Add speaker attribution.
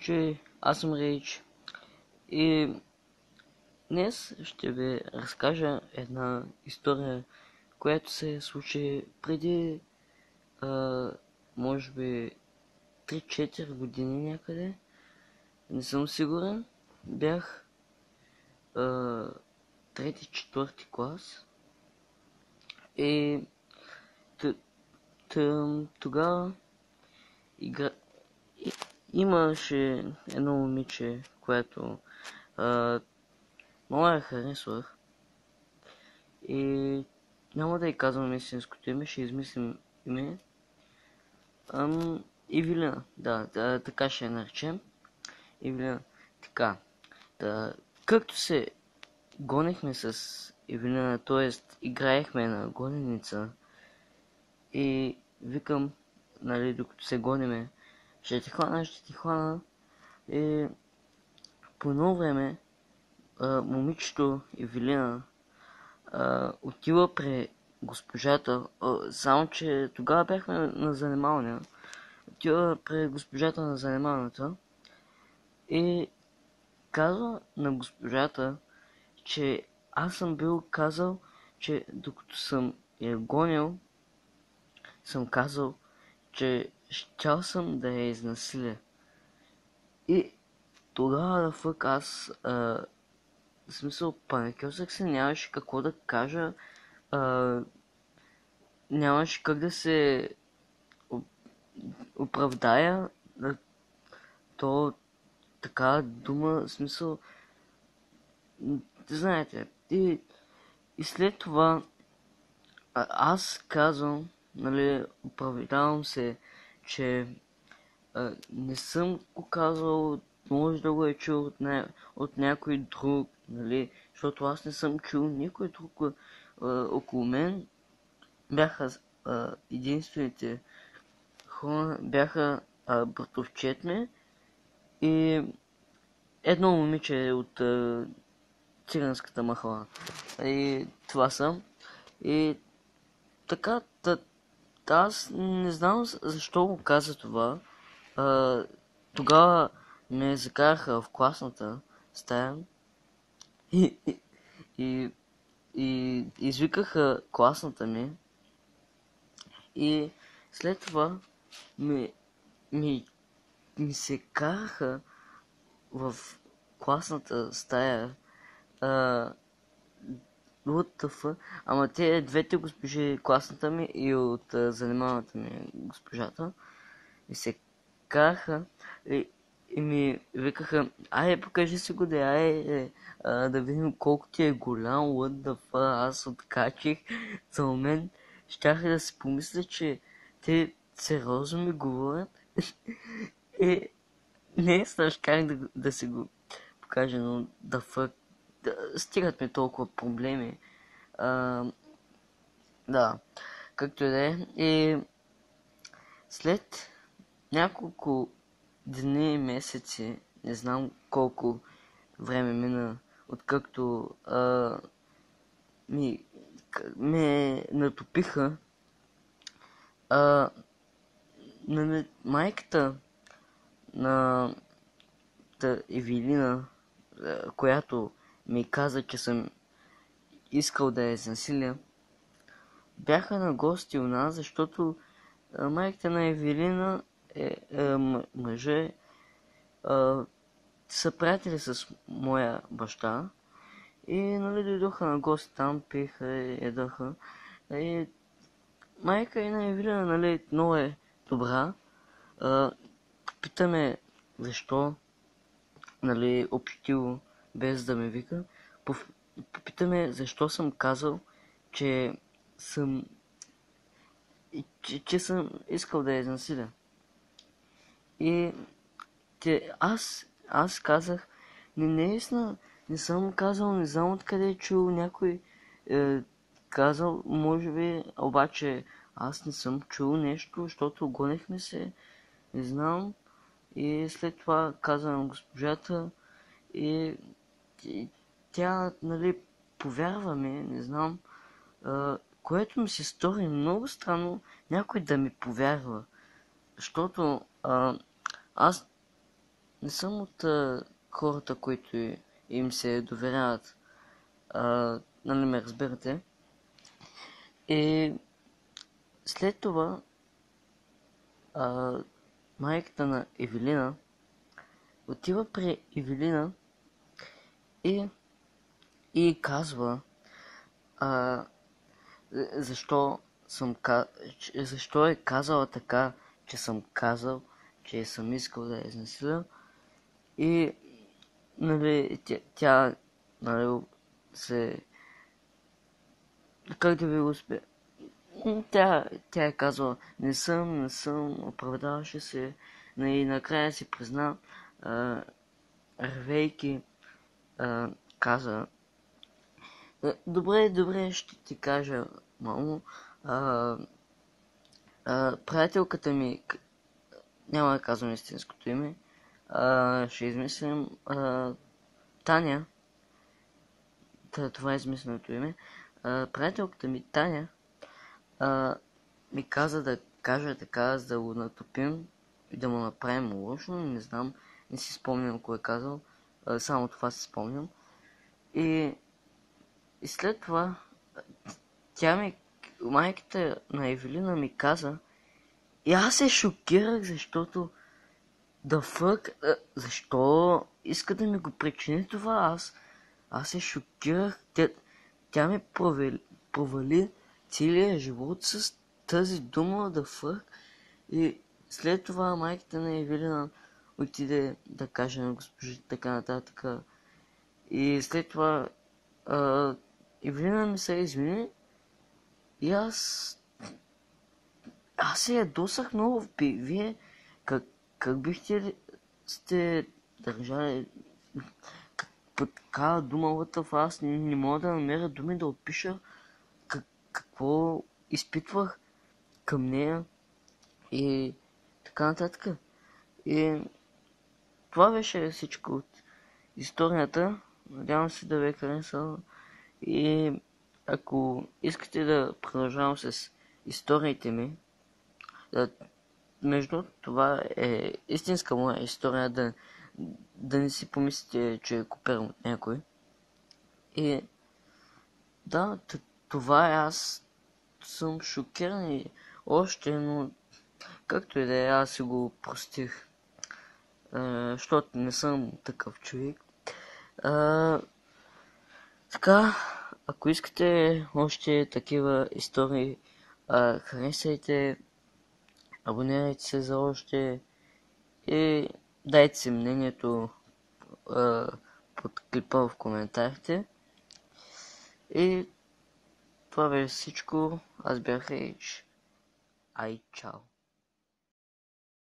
Speaker 1: случай, аз съм Рейч и днес ще ви разкажа една история, която се случи преди, може би, 3-4 години някъде. Не съм сигурен. Бях трети-четвърти клас и тогава имаше едно момиче, което много я харесвах и няма да й казвам истинското име, ще измислим име. Ивелина, да, така ще я наречем. Ивелина, така. Както се гонехме с Ивелина, т.е. играехме на гоненица и викам, нали, докато се гониме, ще ти хвана и по едно време момичето Ивелина отива при госпожата, само че тогава бяхме на занималния, отива при госпожата на занималната и казва на госпожата, че аз съм бил казал, че докато съм я гонил, съм казал, че щял съм да я изнасиля. И тогава да фък аз, в смисъл, паникьосък се, нямаше какво да кажа, нямаше как да се оправдая то така дума, в смисъл, знаете, и след това аз казвам, нали, оправдавам се, че не съм го казал, може да го е чул от някой друг, нали, защото аз не съм чул никой друг около мен. Бяха единствените хора, бяха братовчет ми и едно момиче от циганската махала. И това съм. И така, аз не знам защо го каза това. Тогава ме закараха в класната стая и извикаха класната ми и след това ми се караха в класната стая WTF, ама те двете госпожи, класната ми и от занимаваната ми госпожата, ми се караха и ми викаха, ай, покажи си го, да видим колко ти е голям, WTF, аз откачих. За момент щяха да си помисля, че те сериозно ми говорят и не знаеш как да си го покажа, но да фък, стигат ми толкова проблеми. Да, както и да е. И след няколко дни и месеци, не знам колко време мина, откакто ме натопиха, майката на Евелина, която ми каза, че съм искал да я изнасиля, бяха на гости у нас, защото майката на Евелина мъже са приятели с моя баща и, нали, дойдоха на гости там, пиха и ядоха. И майка и на Евелина, нали, много е добра. Питаме защо, нали, общило, без да ме вика. Попитаме защо съм казал, че съм искал да я изнасиля. И аз казах, наистина не съм казал, не знам откъде е чул някой казал, може би, обаче аз не съм чул нещо, защото гонехме се, не знам. И след това каза на госпожата и тя, нали, повярва ми, не знам, което ми се стори много странно някой да ми повярва, защото аз не съм от хората, които им се доверяват. Нали ме разбирате? И след това майката на Евелина отива при Евелина и казва защо защо е казала така, че съм казал, че съм искал да я изнасиля. И нали, тя нали, се... Как да ви успе? Тя е казала, не съм, оправдаваше се, и накрая си призна, ревейки, каза, добре, ще ти кажа, мамо, приятелката ми, няма да казвам истинското име, ще измислим Таня, това е измисленото име, приятелката ми Таня ми каза да кажа така, за да го натопим и да му направим лошо, не знам, не си спомням кой е казал, само това си спомням. И след това майката на Евелина ми каза, и аз се шокирах, защото защо иска да ми го причини това? Аз се шокирах. Тя ми провали целия живот с тази дума да fuck. И след това майката на Евелина отиде да каже на госпожи така нататък. И след това Евелина ми се извини и аз се ядосах много. Вие как бихте сте държали по такава дума лътъв? Аз не мога да намеря думи да опиша какво изпитвах към нея и така нататък. И това беше всичко от историята. Надявам се да ви е харесало. И ако искате да продължавам с историите ми, между това е истинска моя история, да не си помислите, че е копирам от някой. И да, това е, аз съм шокиран и още, но както и да е, аз си го простих, защото не съм такъв човек. Така, ако искате още такива истории, харесайте, абонирайте се за още и дайте си мнението под клипа в коментарите. И това беше всичко. Аз бях Рейдж. Ай, чао!